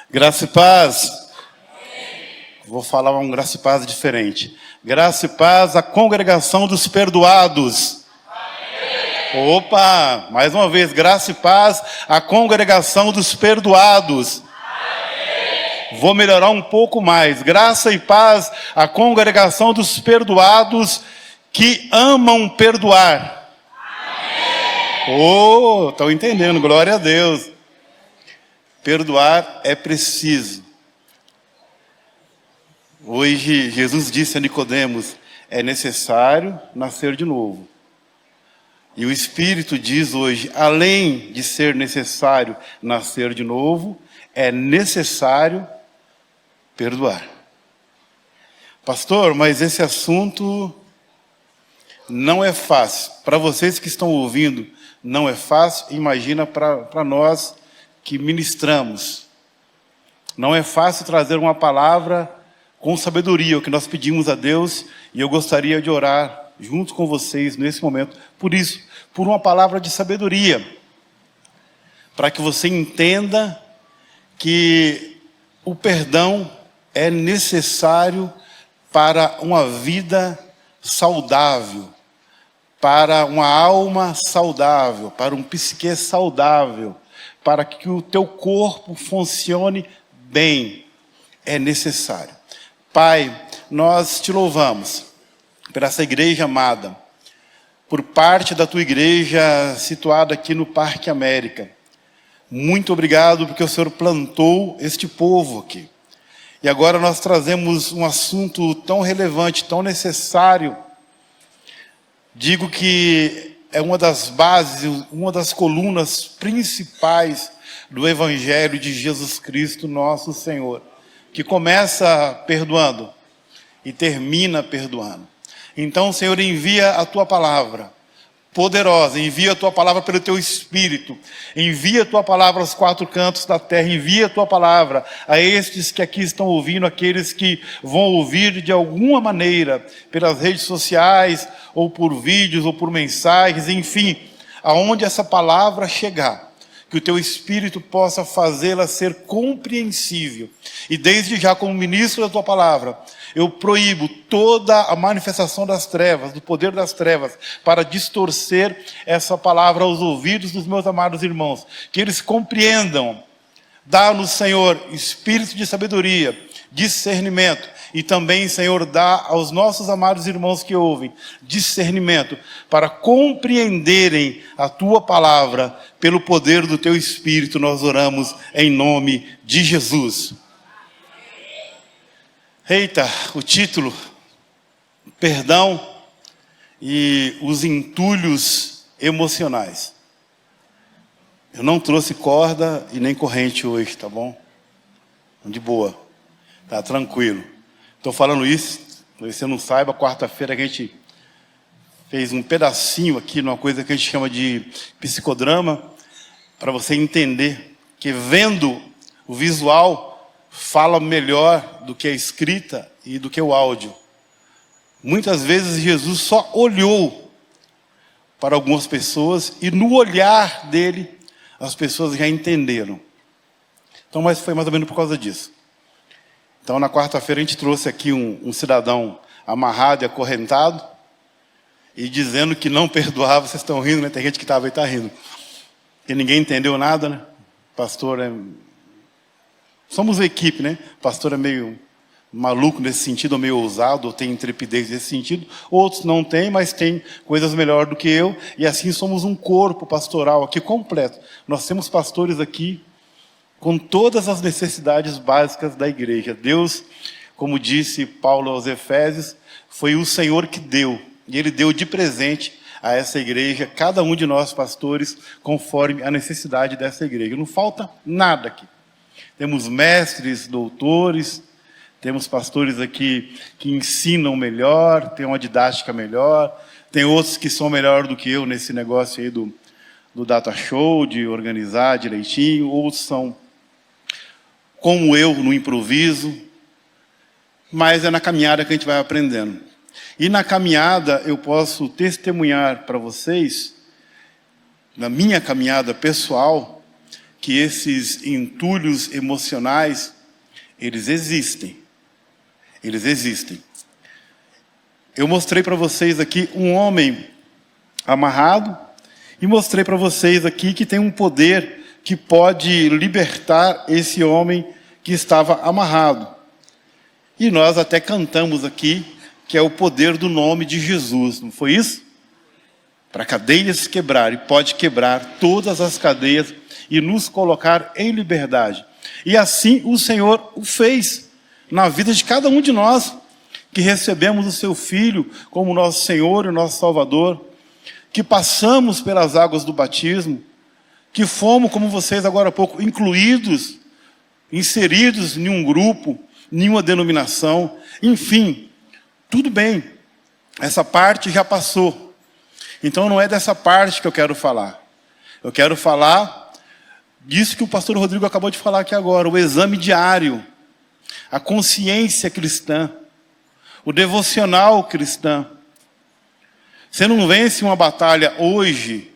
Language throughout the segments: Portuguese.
Graça e paz. Vou falar um graça e paz diferente. Graça e paz à congregação dos perdoados. Opa, mais uma vez, graça e paz à congregação dos perdoados. Vou melhorar um pouco mais. Graça e paz à congregação dos perdoados que amam perdoar. Oh, estão entendendo, glória a Deus. Perdoar é preciso. Hoje Jesus disse a Nicodemos, é necessário nascer de novo. E o Espírito diz hoje, além de ser necessário nascer de novo, é necessário perdoar. Pastor, mas esse assunto não é fácil. Para vocês que estão ouvindo, não é fácil. Imagina para nós que ministramos. Não é fácil trazer uma palavra com sabedoria, o que nós pedimos a Deus, e eu gostaria de orar junto com vocês nesse momento, por isso, por uma palavra de sabedoria, para que você entenda que o perdão é necessário para uma vida saudável, para uma alma saudável, para um psique saudável, para que o teu corpo funcione bem, é necessário. Pai, nós te louvamos por essa igreja amada, por parte da tua igreja situada aqui no Parque América. Muito obrigado porque o Senhor plantou este povo aqui. E agora nós trazemos um assunto tão relevante, tão necessário. Digo que é uma das bases, uma das colunas principais do Evangelho de Jesus Cristo, nosso Senhor, que começa perdoando e termina perdoando. Então, Senhor, envia a tua palavra poderosa, envia a tua palavra pelo teu Espírito, envia a tua palavra aos quatro cantos da terra, envia a tua palavra a estes que aqui estão ouvindo, aqueles que vão ouvir de alguma maneira, pelas redes sociais, ou por vídeos, ou por mensagens, enfim, aonde essa palavra chegar, que o teu Espírito possa fazê-la ser compreensível. E desde já, como ministro da tua palavra, eu proíbo toda a manifestação das trevas, do poder das trevas, para distorcer essa palavra aos ouvidos dos meus amados irmãos. Que eles compreendam. Dá-nos, Senhor, espírito de sabedoria, discernimento. E também, Senhor, dá aos nossos amados irmãos que ouvem discernimento para compreenderem a tua palavra pelo poder do teu Espírito. Nós oramos em nome de Jesus. Eita, o título, perdão e os entulhos emocionais. Eu não trouxe corda e nem corrente hoje, tá bom? De boa, tá tranquilo. Estou falando isso, talvez você não saiba, quarta-feira a gente fez um pedacinho aqui, numa coisa que a gente chama de psicodrama, para você entender que vendo o visual fala melhor do que a escrita e do que o áudio. Muitas vezes Jesus só olhou para algumas pessoas e no olhar dele as pessoas já entenderam. Então, mas foi mais ou menos por causa disso. Então, na quarta-feira a gente trouxe aqui um cidadão amarrado e acorrentado e dizendo que não perdoava. Vocês estão rindo, né? Tem gente que estava aí está rindo. E ninguém entendeu nada, né? Pastor somos uma equipe, né? O pastor é meio maluco nesse sentido, ou meio ousado, ou tem intrepidez nesse sentido. Outros não têm, mas têm coisas melhores do que eu. E assim somos um corpo pastoral aqui completo. Nós temos pastores aqui com todas as necessidades básicas da igreja. Deus, como disse Paulo aos Efésios, foi o Senhor que deu. E Ele deu de presente a essa igreja, cada um de nós pastores, conforme a necessidade dessa igreja. Não falta nada aqui. Temos mestres, doutores, temos pastores aqui que ensinam melhor, tem uma didática melhor, tem outros que são melhor do que eu nesse negócio aí do data show, de organizar direitinho, outros são como eu no improviso, mas é na caminhada que a gente vai aprendendo. E na caminhada eu posso testemunhar para vocês, na minha caminhada pessoal, que esses entulhos emocionais, eles existem. Eles existem. Eu mostrei para vocês aqui um homem amarrado e mostrei para vocês aqui que tem um poder que pode libertar esse homem que estava amarrado. E nós até cantamos aqui que é o poder do nome de Jesus, não foi isso? Para cadeias quebrar, e pode quebrar todas as cadeias e nos colocar em liberdade. E assim o Senhor o fez na vida de cada um de nós que recebemos o seu Filho como nosso Senhor e nosso Salvador, que passamos pelas águas do batismo, que fomos, como vocês agora há pouco, incluídos, inseridos em um grupo, em uma denominação, enfim, tudo bem, essa parte já passou. Então não é dessa parte que eu quero falar. Eu quero falar disso que o pastor Rodrigo acabou de falar aqui agora, o exame diário, a consciência cristã, o devocional cristã. Você não vence uma batalha hoje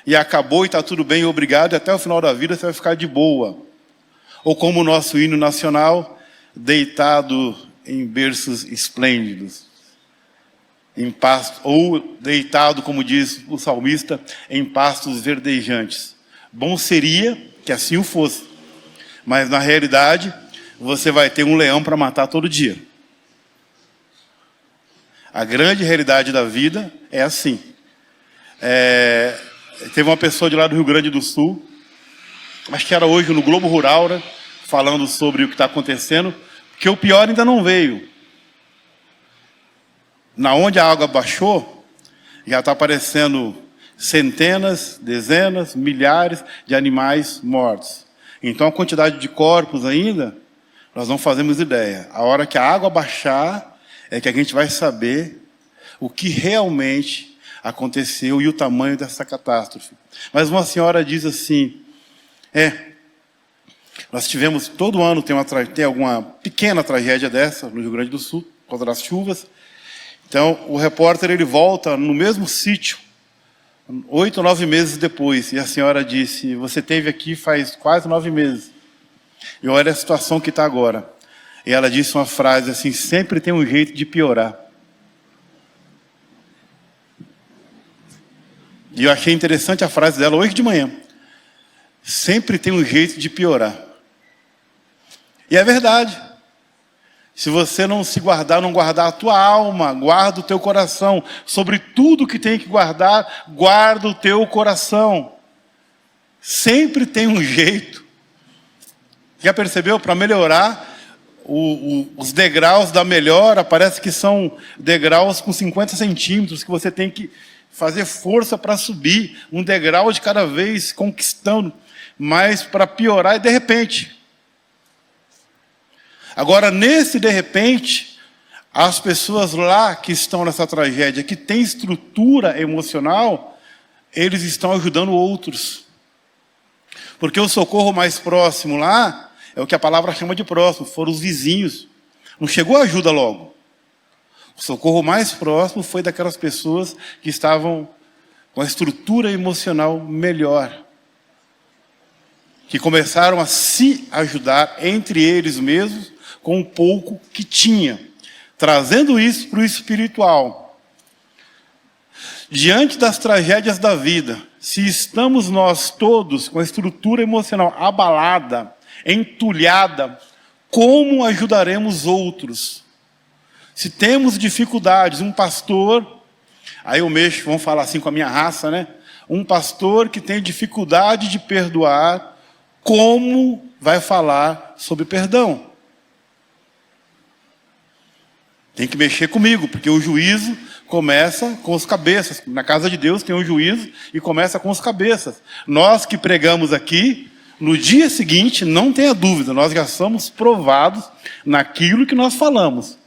e acabou e está tudo bem, obrigado, e até o final da vida você vai ficar de boa. Ou como o nosso hino nacional, deitado em berços esplêndidos, em pastos, ou deitado, como diz o salmista, em pastos verdejantes. Bom seria que assim o fosse, mas na realidade você vai ter um leão para matar todo dia. A grande realidade da vida é assim. Teve uma pessoa de lá do Rio Grande do Sul, acho que era hoje no Globo Rural, né, falando sobre o que está acontecendo, porque o pior ainda não veio. Na onde a água baixou, já está aparecendo centenas, dezenas, milhares de animais mortos. Então a quantidade de corpos ainda, nós não fazemos ideia. A hora que a água baixar, é que a gente vai saber o que realmente aconteceu e o tamanho dessa catástrofe. Mas uma senhora diz assim, nós tivemos, todo ano tem alguma pequena tragédia dessa no Rio Grande do Sul, por causa das chuvas. Então o repórter ele volta no mesmo sítio, 8 ou 9 meses depois, e a senhora disse, você esteve aqui faz quase 9 meses, e olha a situação que está agora. E ela disse uma frase assim, sempre tem um jeito de piorar. E eu achei interessante a frase dela hoje de manhã. Sempre tem um jeito de piorar. E é verdade. Se você não se guardar, não guardar a tua alma, guarda o teu coração. Sobre tudo que tem que guardar, guarda o teu coração. Sempre tem um jeito. Já percebeu? Para melhorar, os degraus da melhora, parece que são degraus com 50 centímetros, que você tem que fazer força para subir, um degrau de cada vez, conquistando, mas para piorar é de repente. Agora, nesse de repente, as pessoas lá que estão nessa tragédia, que têm estrutura emocional, eles estão ajudando outros. Porque o socorro mais próximo lá, é o que a palavra chama de próximo, foram os vizinhos. Não chegou a ajuda logo. O socorro mais próximo foi daquelas pessoas que estavam com a estrutura emocional melhor. Que começaram a se ajudar entre eles mesmos com o pouco que tinha. Trazendo isso para o espiritual. Diante das tragédias da vida, se estamos nós todos com a estrutura emocional abalada, entulhada, como ajudaremos outros? Se temos dificuldades, um pastor, aí eu mexo, vamos falar assim com a minha raça, né? Um pastor que tem dificuldade de perdoar, como vai falar sobre perdão? Tem que mexer comigo, porque o juízo começa com os cabeças. Na casa de Deus tem um juízo e começa com os cabeças. Nós que pregamos aqui, no dia seguinte, não tenha dúvida, nós já somos provados naquilo que nós falamos.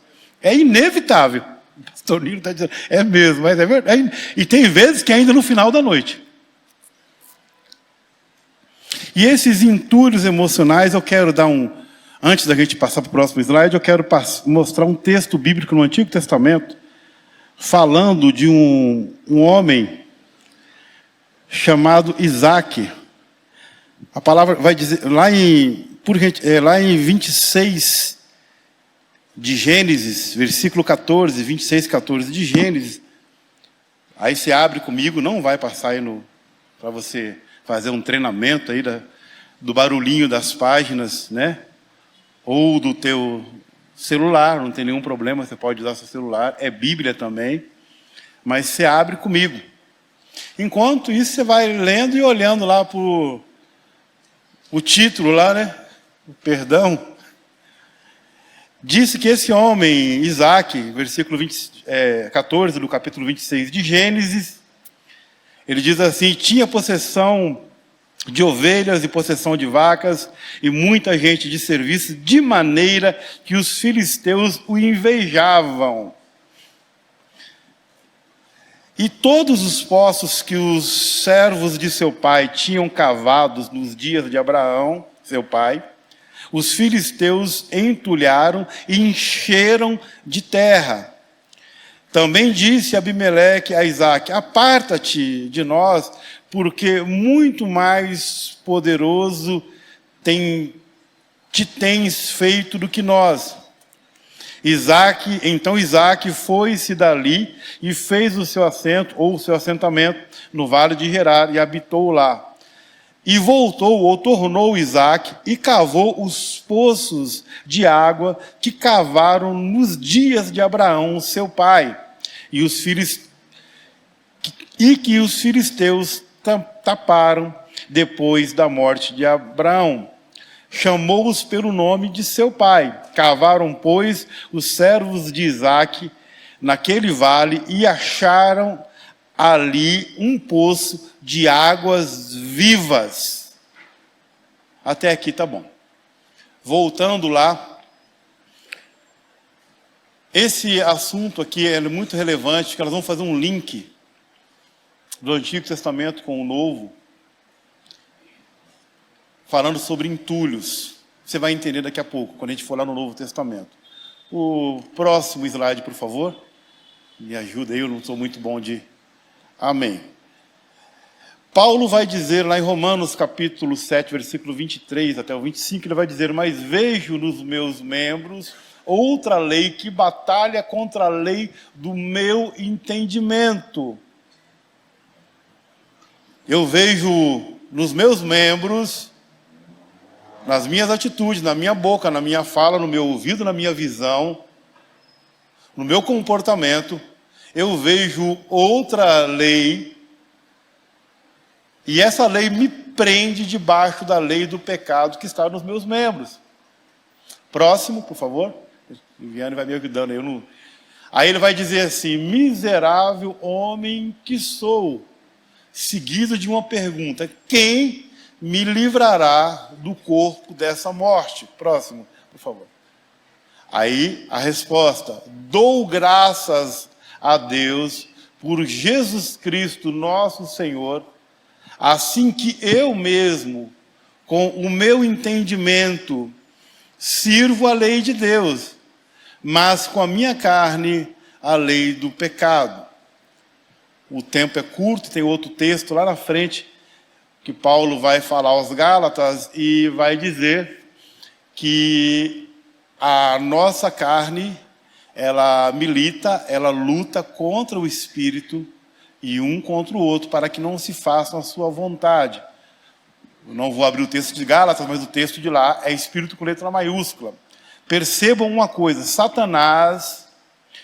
É inevitável. O pastor Nilo está dizendo, é mesmo, mas é verdade. E tem vezes que é ainda no final da noite. E esses entulhos emocionais, eu quero dar antes da gente passar para o próximo slide, eu quero mostrar um texto bíblico no Antigo Testamento, falando de um homem chamado Isaac. A palavra vai dizer, lá em 26 de Gênesis, versículo 14, 26, 14 de Gênesis, aí você abre comigo, não vai passar aí para você fazer um treinamento aí do barulhinho das páginas, né? Ou do teu celular, não tem nenhum problema, você pode usar seu celular, é Bíblia também, mas você abre comigo. Enquanto isso, você vai lendo e olhando lá para o título lá, né? O perdão. Disse que esse homem, Isaac, versículo 14 do capítulo 26 de Gênesis, ele diz assim: tinha possessão de ovelhas e possessão de vacas e muita gente de serviço, de maneira que os filisteus o invejavam. E todos os poços que os servos de seu pai tinham cavados nos dias de Abraão, seu pai, os filisteus entulharam e encheram de terra. Também disse Abimeleque a Isaque: aparta-te de nós, porque muito mais poderoso te tens feito do que nós. Então Isaque foi-se dali e fez o seu assento, ou o seu assentamento, no vale de Gerar, e habitou lá. E voltou, ou tornou Isaque, e cavou os poços de água que cavaram nos dias de Abraão, seu pai, e que os filisteus taparam depois da morte de Abraão. Chamou-os pelo nome de seu pai. Cavaram, pois, os servos de Isaque naquele vale e acharam ali um poço de águas vivas. Até aqui tá bom. Voltando lá, esse assunto aqui é muito relevante, porque nós vamos fazer um link do Antigo Testamento com o Novo, falando sobre entulhos. Você vai entender daqui a pouco, quando a gente for lá no Novo Testamento. O próximo slide, por favor. Me ajuda aí, eu não sou muito bom de... Amém. Paulo vai dizer lá em Romanos capítulo 7, versículo 23 até o 25, ele vai dizer: mas vejo nos meus membros outra lei que batalha contra a lei do meu entendimento. Eu vejo nos meus membros, nas minhas atitudes, na minha boca, na minha fala, no meu ouvido, na minha visão, no meu comportamento, eu vejo outra lei, e essa lei me prende debaixo da lei do pecado que está nos meus membros. Próximo, por favor. O Vianney vai me ajudando aí. Aí ele vai dizer assim: miserável homem que sou, seguido de uma pergunta: quem me livrará do corpo dessa morte? Próximo, por favor. Aí a resposta: dou graças a Deus por Jesus Cristo nosso Senhor, assim que eu mesmo, com o meu entendimento, sirvo a lei de Deus, mas com a minha carne a lei do pecado. O tempo é curto, tem outro texto lá na frente que Paulo vai falar aos Gálatas e vai dizer que a nossa carne, ela milita, ela luta contra o Espírito e um contra o outro, para que não se façam a sua vontade. Eu não vou abrir o texto de Gálatas, mas o texto de lá é Espírito com letra maiúscula. Percebam uma coisa: Satanás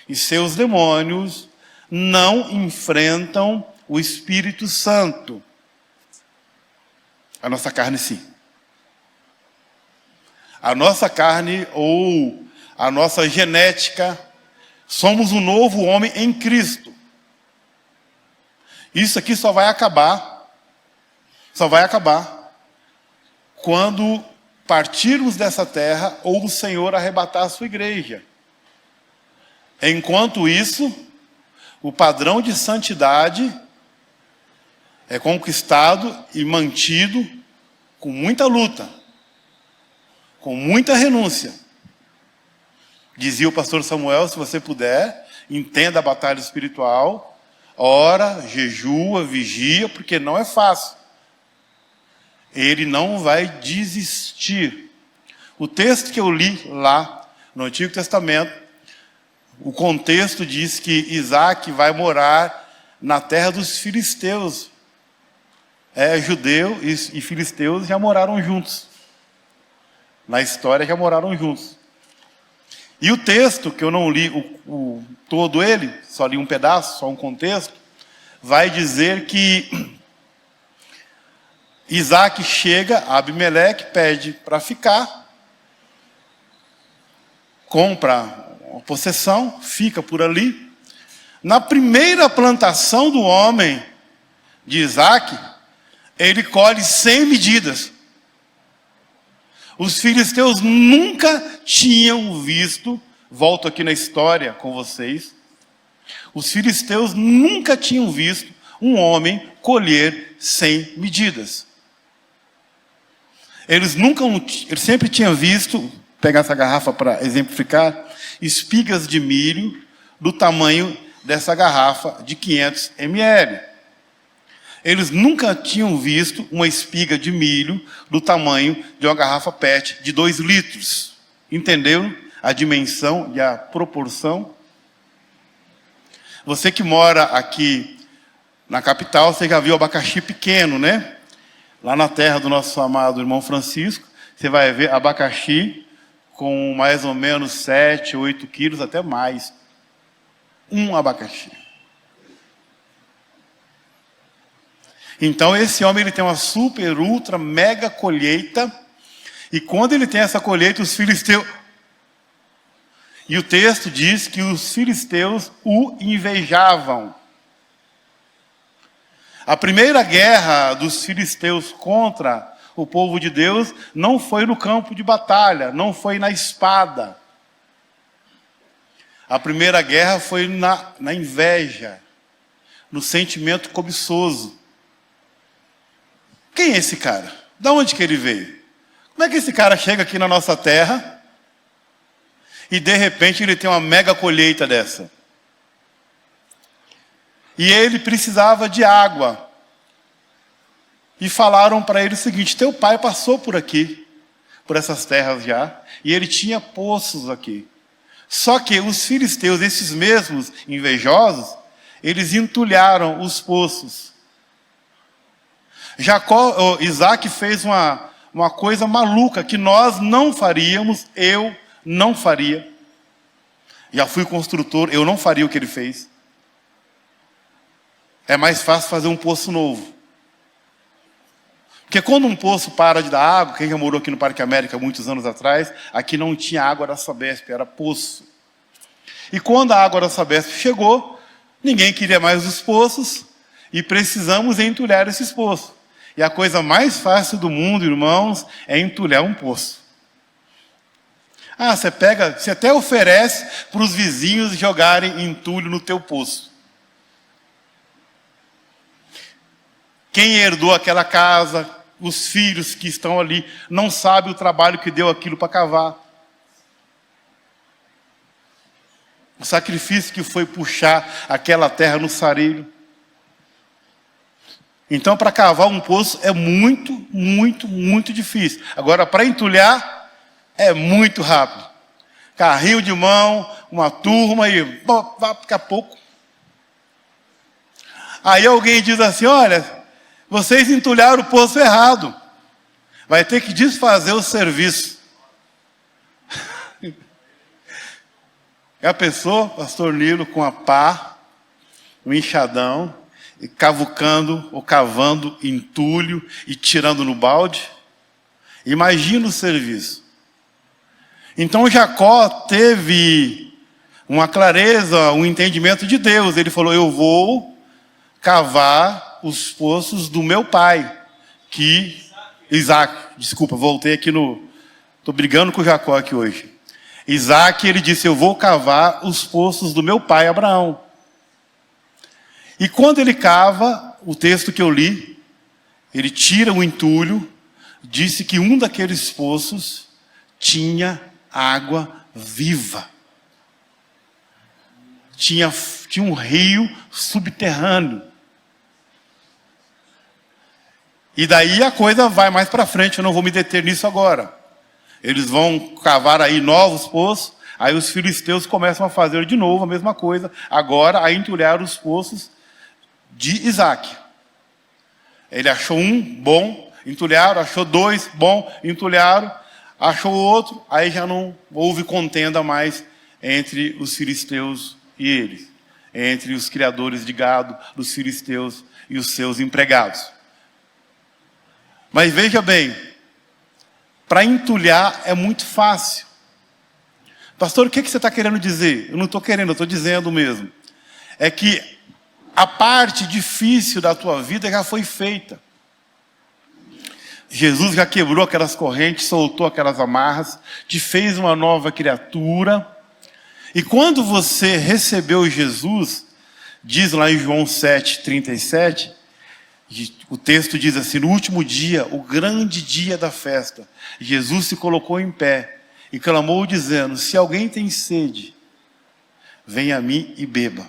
e seus demônios não enfrentam o Espírito Santo. A nossa carne, sim. A nossa carne, ou a nossa genética, somos um novo homem em Cristo. Isso aqui só vai acabar quando partirmos dessa terra ou o Senhor arrebatar a sua igreja. Enquanto isso, o padrão de santidade é conquistado e mantido com muita luta, com muita renúncia. Dizia o pastor Samuel: se você puder, entenda a batalha espiritual, ora, jejua, vigia, porque não é fácil. Ele não vai desistir. O texto que eu li lá no Antigo Testamento, o contexto diz que Isaac vai morar na terra dos filisteus. Judeu e filisteus já moraram juntos. Na história já moraram juntos. E o texto, que eu não li todo ele, só li um pedaço, só um contexto, vai dizer que Isaac chega, Abimeleque pede para ficar, compra uma possessão, fica por ali. Na primeira plantação do homem, de Isaac, ele colhe 100 medidas. Os filisteus nunca tinham visto, volto aqui na história com vocês, os filisteus nunca tinham visto um homem colher 100 medidas. Eles sempre tinham visto, pegar essa garrafa para exemplificar, espigas de milho do tamanho dessa garrafa de 500 ml. Eles nunca tinham visto uma espiga de milho do tamanho de uma garrafa PET de 2 litros. Entenderam a dimensão e a proporção? Você que mora aqui na capital, você já viu abacaxi pequeno, né? Lá na terra do nosso amado irmão Francisco, você vai ver abacaxi com mais ou menos 7, 8 quilos, até mais. Um abacaxi. Então esse homem ele tem uma super, ultra, mega colheita. E quando ele tem essa colheita, os filisteus... E o texto diz que os filisteus o invejavam. A primeira guerra dos filisteus contra o povo de Deus não foi no campo de batalha, não foi na espada. A primeira guerra foi na inveja, no sentimento cobiçoso. Quem é esse cara? De onde que ele veio? Como é que esse cara chega aqui na nossa terra e de repente ele tem uma mega colheita dessa? E ele precisava de água. E falaram para ele o seguinte: teu pai passou por aqui, por essas terras já, e ele tinha poços aqui. Só que os filisteus, esses mesmos invejosos, eles entulharam os poços. Isaac fez uma coisa maluca que nós não faríamos, eu não faria. Já fui construtor, eu não faria o que ele fez. É mais fácil fazer um poço novo. Porque quando um poço para de dar água, quem já morou aqui no Parque América muitos anos atrás, aqui não tinha água da Sabesp, era poço. E quando a água da Sabesp chegou, ninguém queria mais os poços e precisamos entulhar esses poços. E a coisa mais fácil do mundo, irmãos, é entulhar um poço. Você até oferece para os vizinhos jogarem entulho no teu poço. Quem herdou aquela casa, os filhos que estão ali, não sabe o trabalho que deu aquilo para cavar. O sacrifício que foi puxar aquela terra no sarilho. Então, para cavar um poço é muito, muito, muito difícil. Agora, para entulhar, é muito rápido. Carrinho de mão, uma turma e daqui a pouco. Aí alguém diz assim: olha, vocês entulharam o poço errado. Vai ter que desfazer o serviço. Já pensou, pastor Nilo, com a pá, um enxadão, e cavucando ou cavando entulho e tirando no balde? Imagina o serviço. Então Jacó teve uma clareza, um entendimento de Deus. Ele falou: eu vou cavar os poços do meu pai, Isaac, desculpa, voltei aqui estou brigando com o Jacó aqui hoje. Isaac, ele disse: eu vou cavar os poços do meu pai Abraão. E quando ele cava, o texto que eu li, ele tira o entulho, disse que um daqueles poços tinha água viva. Tinha um rio subterrâneo. E daí a coisa vai mais para frente, eu não vou me deter nisso agora. Eles vão cavar aí novos poços, aí os filisteus começam a fazer de novo a mesma coisa, agora a entulhar os poços de Isaac. Ele achou um, bom, entulharam, achou dois, bom, entulharam, achou outro, aí já não houve contenda mais entre os filisteus e eles, entre os criadores de gado dos filisteus e os seus empregados. Mas veja bem, para entulhar é muito fácil. Pastor, o que você está querendo dizer? Eu não estou querendo, eu estou dizendo mesmo. É que a parte difícil da tua vida já foi feita. Jesus já quebrou aquelas correntes, soltou aquelas amarras, te fez uma nova criatura. E quando você recebeu Jesus, diz lá em João 7:37, o texto diz assim: no último dia, o grande dia da festa, Jesus se colocou em pé e clamou dizendo: se alguém tem sede, venha a mim e beba.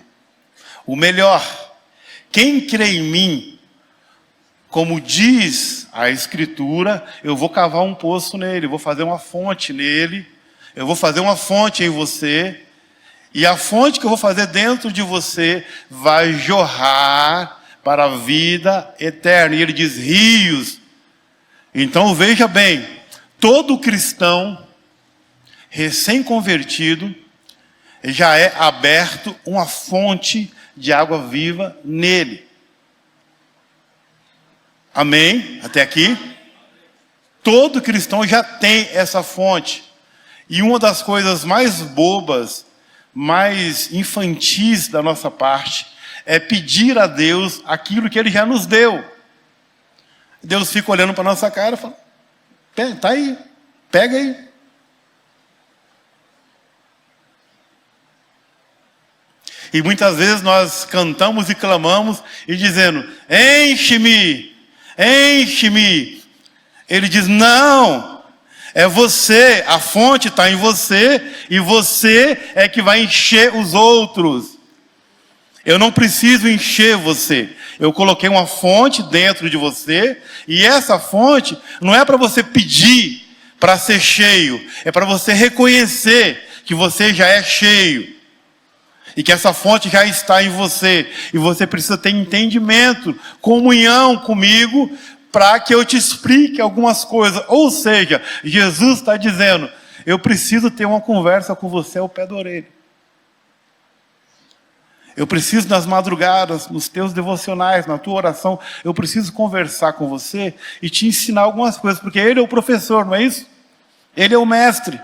O melhor, quem crê em mim, como diz a Escritura, eu vou cavar um poço nele, vou fazer uma fonte nele, eu vou fazer uma fonte em você, e a fonte que eu vou fazer dentro de você vai jorrar para a vida eterna. E ele diz rios. Então veja bem, todo cristão recém-convertido já é aberto uma fonte de água viva nele. Amém? Até aqui? Todo cristão já tem essa fonte. E uma das coisas mais bobas, mais infantis da nossa parte, é pedir a Deus aquilo que Ele já nos deu. Deus fica olhando para a nossa cara e fala: tá aí, pega aí. E muitas vezes nós cantamos e clamamos e dizendo: enche-me, enche-me. Ele diz: não, é você, a fonte está em você, e você é que vai encher os outros. Eu não preciso encher você. Eu coloquei uma fonte dentro de você, e essa fonte não é para você pedir para ser cheio, é para você reconhecer que você já é cheio, e que essa fonte já está em você, e você precisa ter entendimento, comunhão comigo, para que eu te explique algumas coisas. Ou seja, Jesus está dizendo: eu preciso ter uma conversa com você ao pé da orelha. Eu preciso, nas madrugadas, nos teus devocionais, na tua oração, eu preciso conversar com você e te ensinar algumas coisas, porque Ele é o professor, não é isso? Ele é o mestre.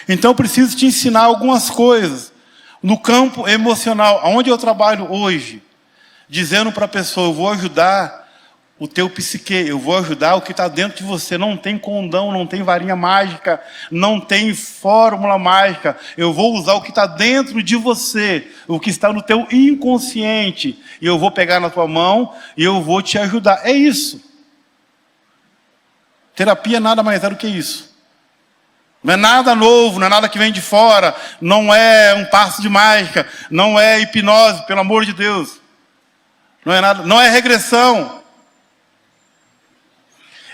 Então eu preciso te ensinar algumas coisas no campo emocional, onde eu trabalho hoje, dizendo para a pessoa: eu vou ajudar o teu psique, eu vou ajudar o que está dentro de você. Não tem condão, não tem varinha mágica, não tem fórmula mágica. Eu vou usar o que está dentro de você, o que está no teu inconsciente, e eu vou pegar na tua mão e eu vou te ajudar. É isso. Terapia nada mais é do que isso. Não é nada novo, não é nada que vem de fora, não é um passo de mágica, não é hipnose, pelo amor de Deus. Não é nada, não é regressão.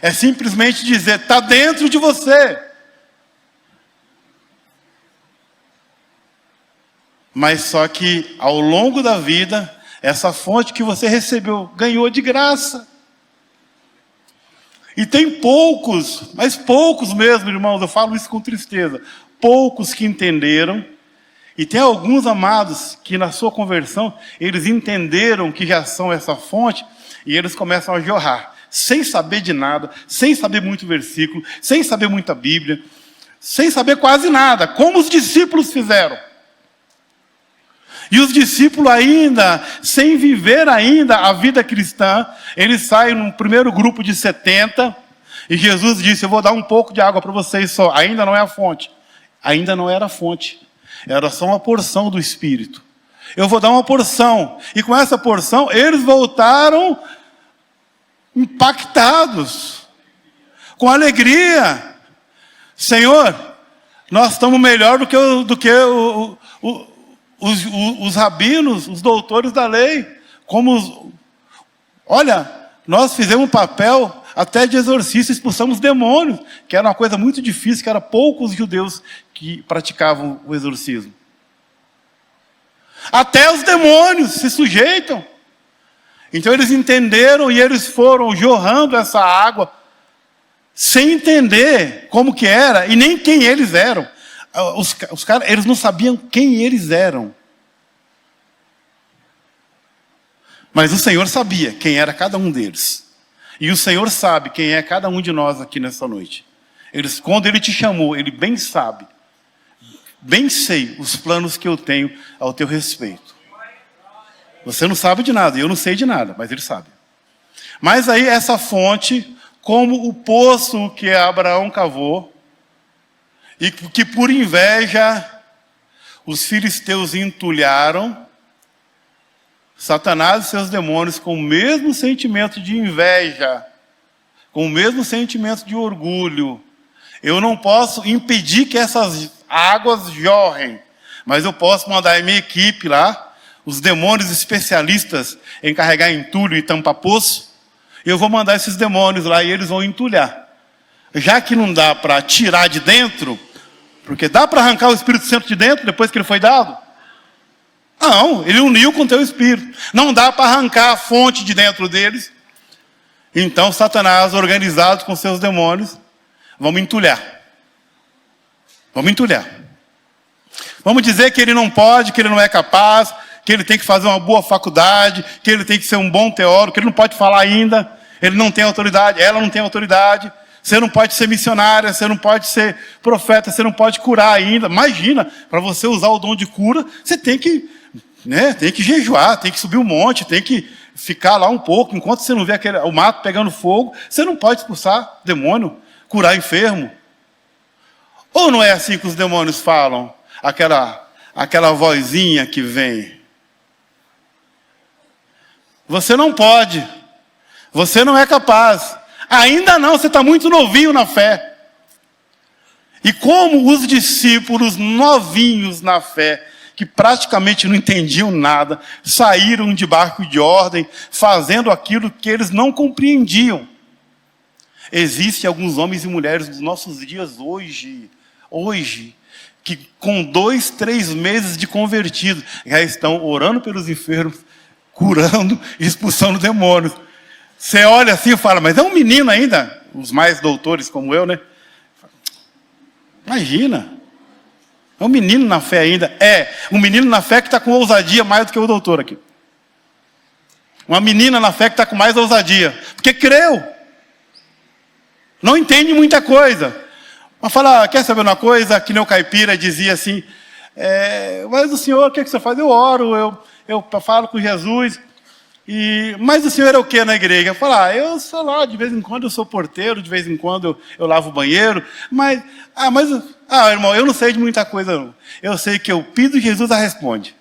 É simplesmente dizer: está dentro de você. Mas só que ao longo da vida, essa fonte que você recebeu, ganhou de graça. E tem poucos, mas poucos mesmo, irmãos, eu falo isso com tristeza, poucos que entenderam. E tem alguns amados que na sua conversão, eles entenderam que já são essa fonte, e eles começam a jorrar, sem saber de nada, sem saber muito versículo, sem saber muita Bíblia, sem saber quase nada, como os discípulos fizeram. E os discípulos ainda, sem viver ainda a vida cristã, eles saem no primeiro grupo de 70, e Jesus disse: eu vou dar um pouco de água para vocês só. Ainda não é a fonte. Ainda não era a fonte. Era só uma porção do Espírito. Eu vou dar uma porção. E com essa porção, eles voltaram impactados, com alegria. Senhor, nós estamos melhor do que os rabinos, os doutores da lei. Olha, Nós fizemos um papel até de exorcista, expulsamos demônios, que era uma coisa muito difícil, que eram poucos judeus que praticavam o exorcismo. Até os demônios se sujeitam. Então eles entenderam e eles foram jorrando essa água, sem entender como que era e nem quem eles eram. Os caras, eles não sabiam quem eles eram. Mas o Senhor sabia quem era cada um deles. E o Senhor sabe quem é cada um de nós aqui nessa noite. Quando Ele te chamou, Ele bem sabe. Bem sei os planos que eu tenho ao teu respeito. Você não sabe de nada, eu não sei de nada, mas Ele sabe. Mas aí essa fonte, como o poço que Abraão cavou, e que por inveja os filisteus entulharam, Satanás e seus demônios, com o mesmo sentimento de inveja, com o mesmo sentimento de orgulho. Eu não posso impedir que essas águas jorrem, mas eu posso mandar a minha equipe lá, os demônios especialistas em carregar entulho e tampar poço, eu vou mandar esses demônios lá e eles vão entulhar. Já que não dá para tirar de dentro, porque dá para arrancar o Espírito Santo de dentro depois que ele foi dado? Não, ele uniu com o teu espírito. Não dá para arrancar a fonte de dentro deles. Então Satanás, organizado com seus demônios, vamos entulhar. Vamos entulhar. Vamos dizer que ele não pode, que ele não é capaz, que ele tem que fazer uma boa faculdade, que ele tem que ser um bom teólogo, que ele não pode falar ainda, ele não tem autoridade, ela não tem autoridade. Você não pode ser missionária, você não pode ser profeta, você não pode curar ainda. Imagina, para você usar o dom de cura, você tem que jejuar, tem que subir um monte, tem que ficar lá um pouco. Enquanto você não vê o mato pegando fogo, você não pode expulsar demônio, curar enfermo. Ou não é assim que os demônios falam? Aquela vozinha que vem. Você não pode. Você não é capaz. Ainda não, você está muito novinho na fé. E como os discípulos novinhos na fé, que praticamente não entendiam nada, saíram de barco de ordem, fazendo aquilo que eles não compreendiam. Existem alguns homens e mulheres dos nossos dias hoje, que com 2, 3 meses de convertido, já estão orando pelos enfermos, curando e expulsando demônios. Você olha assim e fala, mas é um menino ainda? Os mais doutores como eu, né? Imagina. É um menino na fé ainda. É, um menino na fé que está com ousadia mais do que o doutor aqui. Uma menina na fé que está com mais ousadia. Porque creu. Não entende muita coisa. Mas fala, quer saber uma coisa? Que nem o caipira dizia assim, mas o senhor, o que você faz? Eu oro, eu falo com Jesus. Mas o senhor é o que na igreja? Eu falo, eu sou lá, de vez em quando eu sou porteiro, de vez em quando eu lavo o banheiro, irmão, eu não sei de muita coisa não. Eu sei que eu pido e Jesus a responde.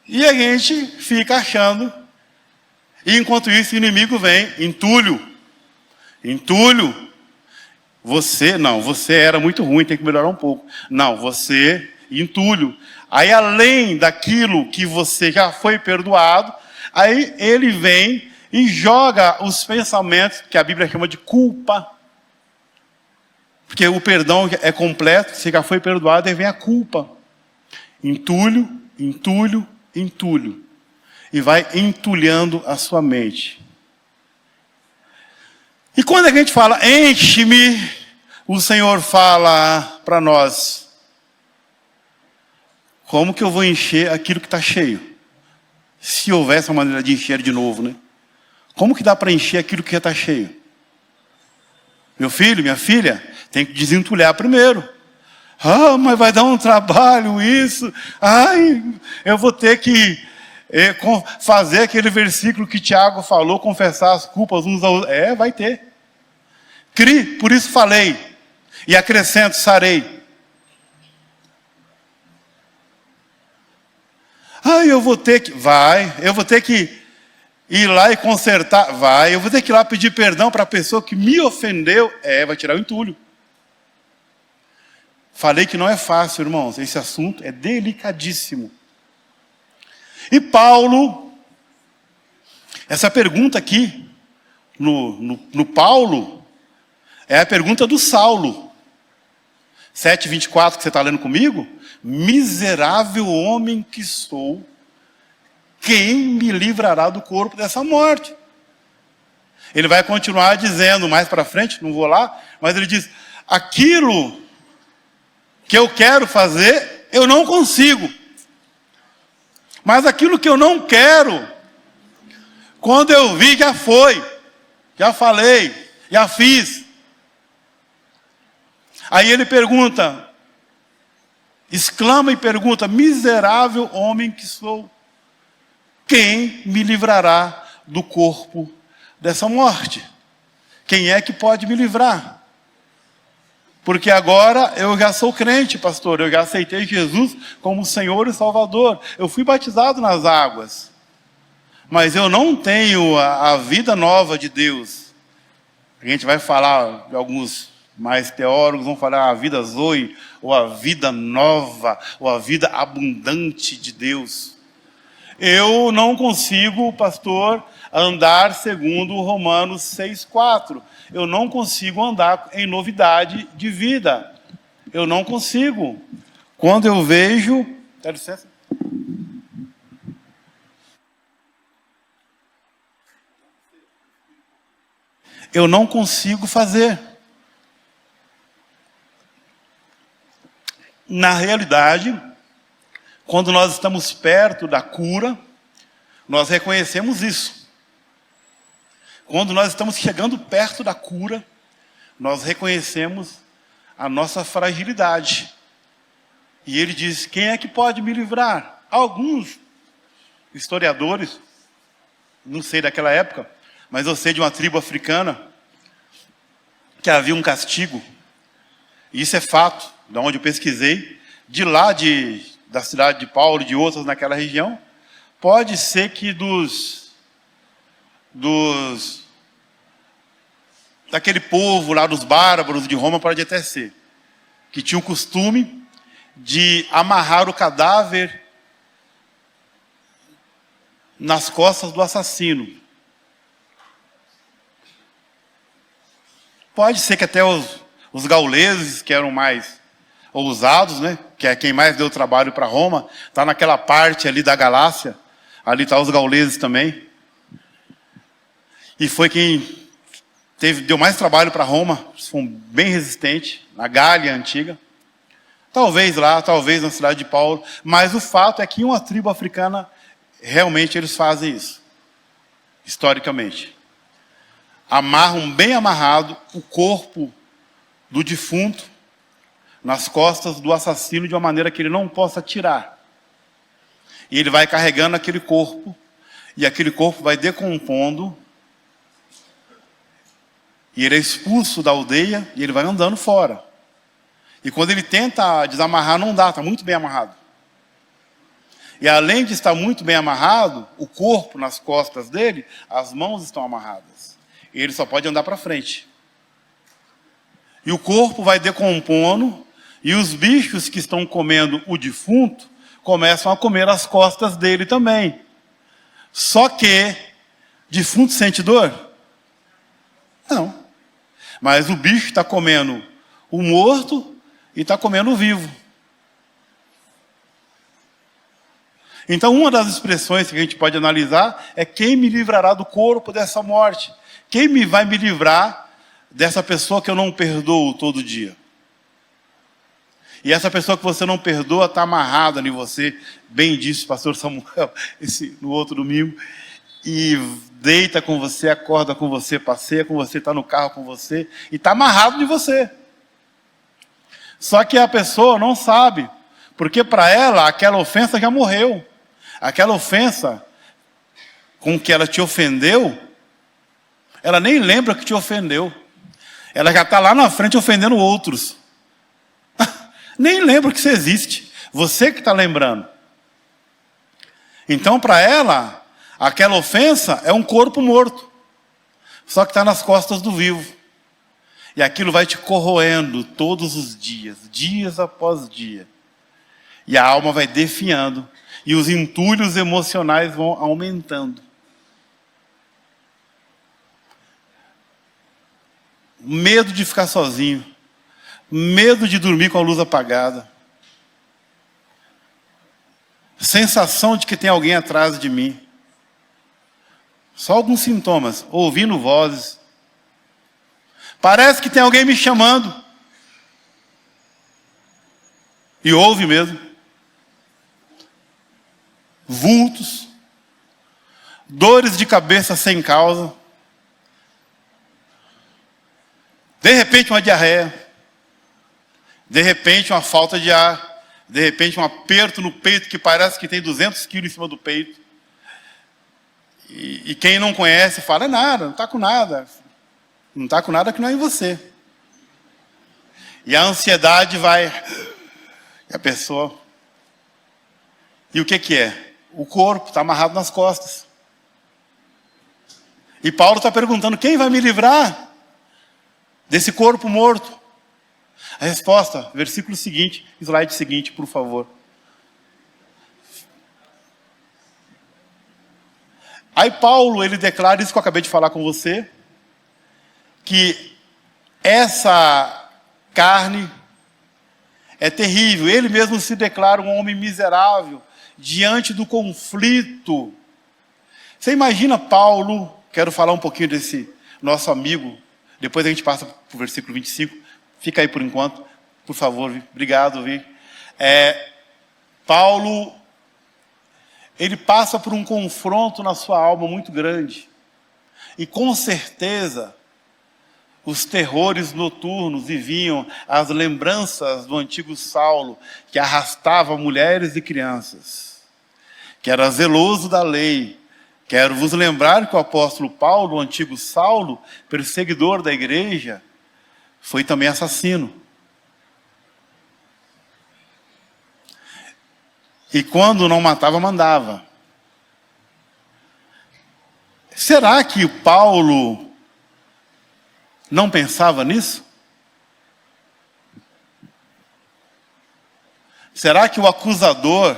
E a gente fica achando, e enquanto isso o inimigo vem, entulho. Você era muito ruim, tem que melhorar um pouco. Não, você, entulho. Aí além daquilo que você já foi perdoado, aí ele vem e joga os pensamentos, que a Bíblia chama de culpa. Porque o perdão é completo, você já foi perdoado, aí vem a culpa. Entulho. E vai entulhando a sua mente. E quando a gente fala, enche-me, o Senhor fala para nós, como que eu vou encher aquilo que está cheio? Se houvesse uma maneira de encher de novo, né? Como que dá para encher aquilo que já está cheio? Meu filho, minha filha, tem que desentulhar primeiro. Mas vai dar um trabalho isso. Eu vou ter que fazer aquele versículo que Tiago falou, confessar as culpas uns aos outros. Vai ter. Cri, por isso falei. E acrescento, sarei. Eu vou ter que ir lá e consertar. Eu vou ter que ir lá pedir perdão para a pessoa que me ofendeu. Vai tirar o entulho. Falei que não é fácil, irmãos. Esse assunto é delicadíssimo. E Paulo, essa pergunta aqui, no Paulo, é a pergunta do Saulo. 7:24, que você está lendo comigo. Miserável homem que sou, quem me livrará do corpo dessa morte? Ele vai continuar dizendo mais para frente, não vou lá, mas ele diz, aquilo que eu quero fazer, eu não consigo. Mas aquilo que eu não quero, quando eu vi, já foi. Já falei, já fiz. Aí ele pergunta, exclama e pergunta, miserável homem que sou, quem me livrará do corpo dessa morte? Quem é que pode me livrar? Porque agora eu já sou crente, pastor, eu já aceitei Jesus como Senhor e Salvador. Eu fui batizado nas águas, mas eu não tenho a vida nova de Deus. A gente vai falar, alguns mais teólogos vão falar a vida Zoe, ou a vida nova, ou a vida abundante de Deus. Eu não consigo, pastor, andar segundo Romanos 6:4. Eu não consigo andar em novidade de vida. Eu não consigo. Quando eu vejo... Dá licença. Eu não consigo fazer. Na realidade, quando nós estamos perto da cura, nós reconhecemos isso. Quando nós estamos chegando perto da cura, nós reconhecemos a nossa fragilidade. E ele diz, quem é que pode me livrar? Alguns historiadores, não sei daquela época, mas eu sei de uma tribo africana, que havia um castigo. E isso é fato, de onde eu pesquisei, de lá da cidade de Paulo e de outras naquela região. Pode ser que daquele povo lá, dos bárbaros de Roma, pode até ser, que tinha o costume de amarrar o cadáver nas costas do assassino. Pode ser que até os gauleses, que eram mais ousados, né, que é quem mais deu trabalho para Roma, está naquela parte ali da Galácia, ali está os gauleses também. E foi quem deu mais trabalho para Roma, foi bem resistente, na Gália antiga. Talvez lá, talvez na cidade de Paulo, mas o fato é que uma tribo africana, realmente eles fazem isso, historicamente. Amarram bem amarrado o corpo do defunto nas costas do assassino de uma maneira que ele não possa tirar. E ele vai carregando aquele corpo, e aquele corpo vai decompondo, e ele é expulso da aldeia, e ele vai andando fora. E quando ele tenta desamarrar, não dá, está muito bem amarrado. E além de estar muito bem amarrado, o corpo nas costas dele, as mãos estão amarradas. E ele só pode andar para frente. E o corpo vai decompondo, e os bichos que estão comendo o defunto começam a comer as costas dele também. Só que, defunto sente dor? Não. Mas o bicho está comendo o morto e está comendo o vivo. Então, uma das expressões que a gente pode analisar é quem me livrará do corpo dessa morte? Quem vai me livrar dessa pessoa que eu não perdoo todo dia? E essa pessoa que você não perdoa está amarrada em você, bem disse o pastor Samuel no outro domingo, e deita com você, acorda com você, passeia com você, está no carro com você, e está amarrado de você. Só que a pessoa não sabe, porque para ela aquela ofensa já morreu. Aquela ofensa com que ela te ofendeu, ela nem lembra que te ofendeu. Ela já está lá na frente ofendendo outros. Nem lembra que isso existe. Você que está lembrando. Então, para ela, aquela ofensa é um corpo morto. Só que está nas costas do vivo. E aquilo vai te corroendo todos os dias, dias após dia. E a alma vai definhando. E os entulhos emocionais vão aumentando. Medo de ficar sozinho. Medo de dormir com a luz apagada. Sensação de que tem alguém atrás de mim. Só alguns sintomas. Ouvindo vozes. Parece que tem alguém me chamando. E ouve mesmo. Vultos. Dores de cabeça sem causa. De repente uma diarreia. De repente uma falta de ar. De repente um aperto no peito que parece que tem 200 quilos em cima do peito. E quem não conhece fala, é nada, não está com nada. Não está com nada que não é em você. E a ansiedade vai... E a pessoa... E o que é? O corpo está amarrado nas costas. E Paulo está perguntando, quem vai me livrar desse corpo morto? A resposta, versículo seguinte, slide seguinte, por favor. Aí Paulo, ele declara isso que eu acabei de falar com você, que essa carne é terrível. Ele mesmo se declara um homem miserável diante do conflito. Você imagina Paulo, quero falar um pouquinho desse nosso amigo, depois a gente passa para o versículo 25, fica aí por enquanto, por favor, obrigado, Vi. Paulo, ele passa por um confronto na sua alma muito grande. E com certeza, os terrores noturnos viviam as lembranças do antigo Saulo, que arrastava mulheres e crianças, que era zeloso da lei. Quero vos lembrar que o apóstolo Paulo, o antigo Saulo, perseguidor da igreja, foi também assassino. E quando não matava, mandava. Será que Paulo não pensava nisso? Será que o acusador,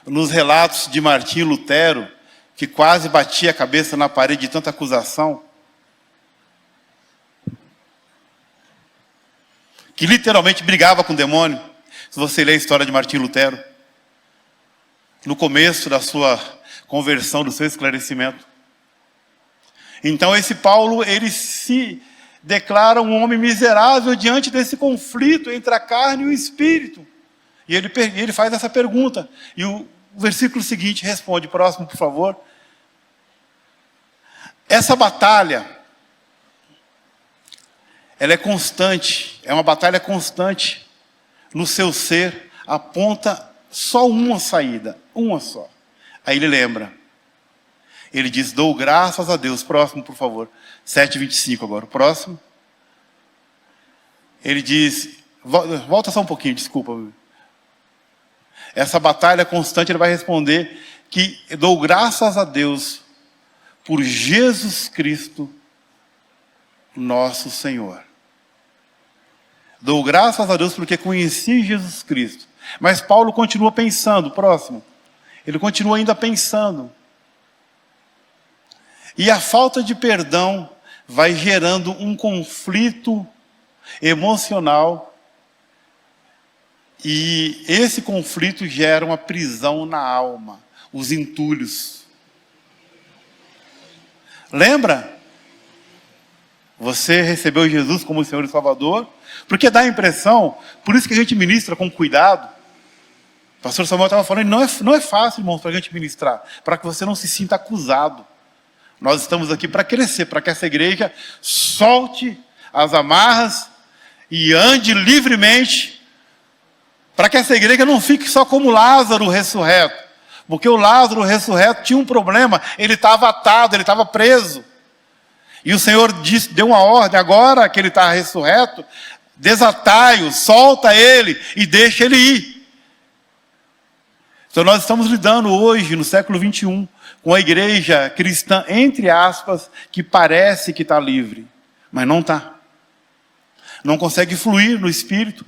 nos relatos de Martim Lutero, que quase batia a cabeça na parede de tanta acusação, que literalmente brigava com o demônio, se você ler a história de Martim Lutero, no começo da sua conversão, do seu esclarecimento. Então esse Paulo, ele se declara um homem miserável diante desse conflito entre a carne e o espírito. E ele faz essa pergunta. E o versículo seguinte responde, próximo por favor. Essa batalha, ela é constante, é uma batalha constante no seu ser, aponta só uma saída, uma só. Aí ele lembra. Ele diz, dou graças a Deus. Próximo, por favor. 7:25 agora. Próximo. Ele diz, volta só um pouquinho, desculpa. Essa batalha constante, ele vai responder que dou graças a Deus por Jesus Cristo, nosso Senhor. Dou graças a Deus porque conheci Jesus Cristo. Mas Paulo continua pensando, próximo. Ele continua ainda pensando. E a falta de perdão vai gerando um conflito emocional. E esse conflito gera uma prisão na alma, os entulhos. Lembra? Você recebeu Jesus como Senhor e Salvador, porque dá a impressão, por isso que a gente ministra com cuidado. O pastor Samuel estava falando, não é fácil, irmãos, para a gente ministrar, para que você não se sinta acusado. Nós estamos aqui para crescer, para que essa igreja solte as amarras e ande livremente, para que essa igreja não fique só como Lázaro ressurreto. Porque o Lázaro ressurreto tinha um problema, ele estava atado, ele estava preso. E o Senhor deu uma ordem, agora que ele está ressurreto, desatai-o, solta ele e deixa ele ir. Então nós estamos lidando hoje, no século 21, com a igreja cristã, entre aspas, que parece que está livre, mas não está. não consegue fluir no Espírito.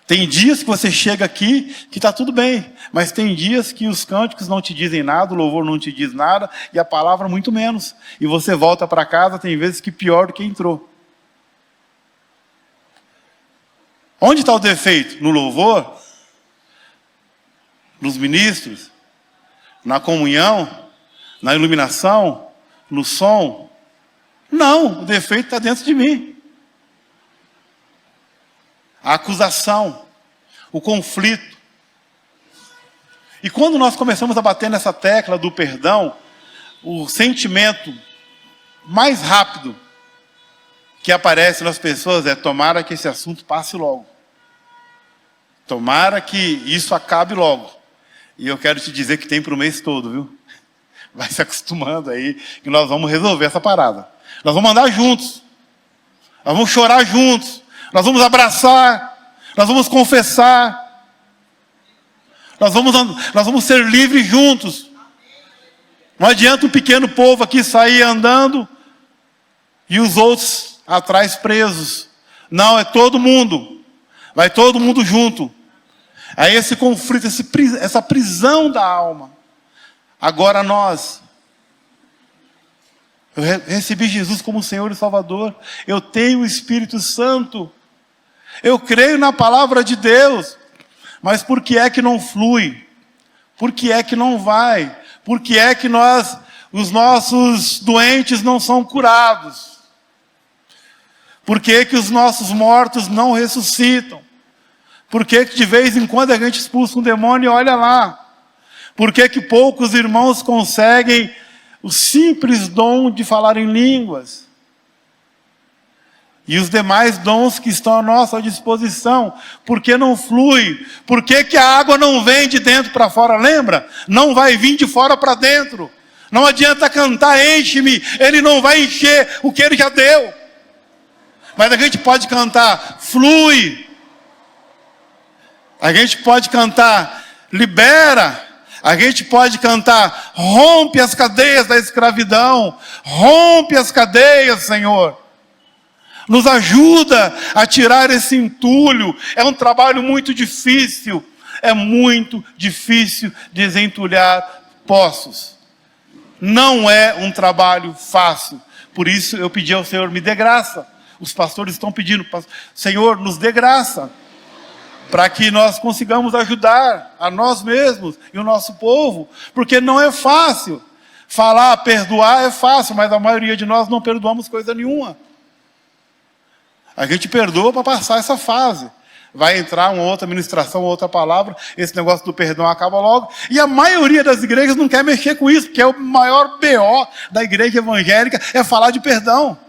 Tem dias que você chega aqui que está tudo bem, mas tem dias que os cânticos não te dizem nada, o louvor não te diz nada, e a palavra muito menos. E você volta para casa, tem vezes que pior do que entrou. Onde está o defeito? No louvor? Nos ministros? Na comunhão? Na iluminação? No som? Não, o defeito está dentro de mim. A acusação, o conflito. E quando nós começamos a bater nessa tecla do perdão, o sentimento mais rápido que aparece nas pessoas é: tomara que esse assunto passe logo. Tomara que isso acabe logo. E eu quero te dizer que tem para o mês todo, viu? Vai se acostumando aí, que nós vamos resolver essa parada. Nós vamos andar juntos. Nós vamos chorar juntos. Nós vamos abraçar, nós vamos confessar, nós vamos ser livres juntos. Não adianta um pequeno povo aqui sair andando e os outros atrás presos. Não, é todo mundo. Vai todo mundo junto. Aí esse conflito, essa prisão da alma. Agora eu recebi Jesus como Senhor e Salvador. Eu tenho o Espírito Santo. Eu creio na palavra de Deus, mas por que é que não flui? Por que é que não vai? Por que é que os nossos doentes não são curados? Por que é que os nossos mortos não ressuscitam? Por que é que de vez em quando a gente expulsa um demônio e olha lá? Por que é que poucos irmãos conseguem o simples dom de falar em línguas? E os demais dons que estão à nossa disposição, por que não flui? Por que que a água não vem de dentro para fora? Lembra? Não vai vir de fora para dentro. Não adianta cantar, enche-me, ele não vai encher o que ele já deu. Mas a gente pode cantar, flui. A gente pode cantar, libera. A gente pode cantar, rompe as cadeias da escravidão. Rompe as cadeias, Senhor. Nos ajuda a tirar esse entulho. É um trabalho muito difícil. É muito difícil desentulhar poços. Não é um trabalho fácil. Por isso eu pedi ao Senhor, me dê graça. Os pastores estão pedindo, Senhor, nos dê graça. Para que nós consigamos ajudar a nós mesmos e o nosso povo. Porque não é fácil. Falar, perdoar é fácil, mas a maioria de nós não perdoamos coisa nenhuma. A gente perdoa para passar essa fase. Vai entrar uma outra ministração, uma outra palavra, esse negócio do perdão acaba logo. E a maioria das igrejas não quer mexer com isso, porque é o maior BO da igreja evangélica, é falar de perdão.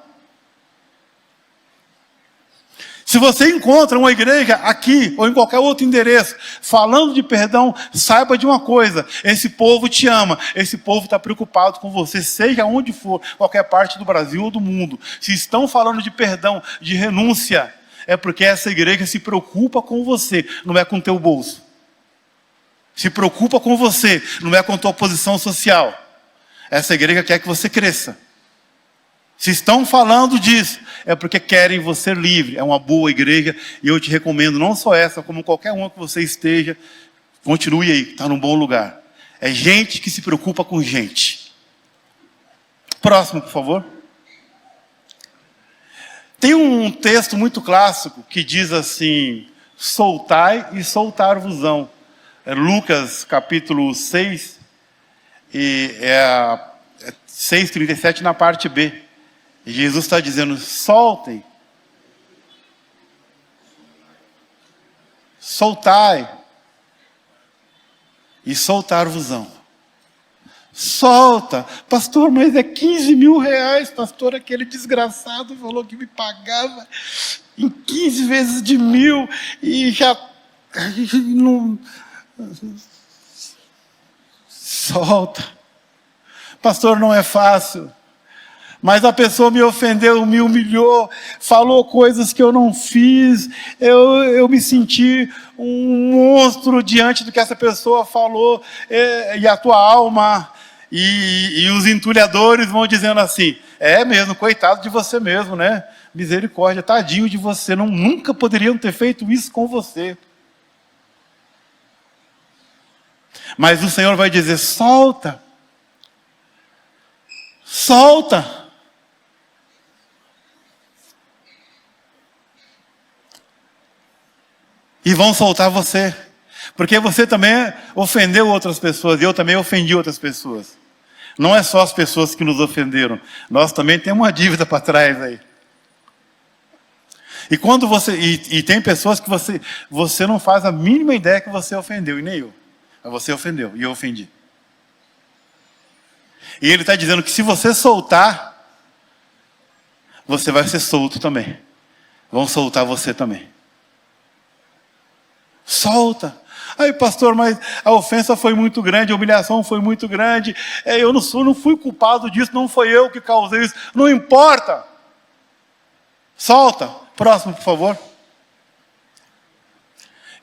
Se você encontra uma igreja aqui, ou em qualquer outro endereço, falando de perdão, saiba de uma coisa: esse povo te ama, esse povo está preocupado com você, seja onde for, qualquer parte do Brasil ou do mundo. Se estão falando de perdão, de renúncia, é porque essa igreja se preocupa com você, não é com o teu bolso. Se preocupa com você, não é com a tua posição social. Essa igreja quer que você cresça. Se estão falando disso, é porque querem você livre. É uma boa igreja e eu te recomendo, não só essa, como qualquer uma que você esteja, continue aí, está num bom lugar. É gente que se preocupa com gente. Próximo, por favor. Tem um texto muito clássico que diz assim: soltai e soltar-vos-ão. É Lucas capítulo 6, e 6:37 na parte B. Jesus está dizendo: soltem, soltai e soltar-vos-ão. Solta, pastor, mas é 15 mil reais, pastor, aquele desgraçado falou que me pagava em 15 vezes de 1.000 e já não. Solta, pastor, não é fácil. Mas a pessoa me ofendeu, me humilhou, falou coisas que eu não fiz, eu me senti um monstro diante do que essa pessoa falou, e a tua alma E os entulhadores vão dizendo assim, é mesmo, coitado de você mesmo, né? Misericórdia, tadinho de você, nunca poderiam ter feito isso com você. Mas o Senhor vai dizer, solta. Solta. E vão soltar você. Porque você também ofendeu outras pessoas, e eu também ofendi outras pessoas. Não é só as pessoas que nos ofenderam, nós também temos uma dívida para trás aí. E quando e tem pessoas que você não faz a mínima ideia que você ofendeu, e nem eu. Mas você ofendeu, e eu ofendi. E ele está dizendo que se você soltar, você vai ser solto também. Vão soltar você também. Solta. Aí, pastor, mas a ofensa foi muito grande, a humilhação foi muito grande. Eu não fui culpado disso, não foi eu que causei isso. Não importa. Solta. Próximo, por favor.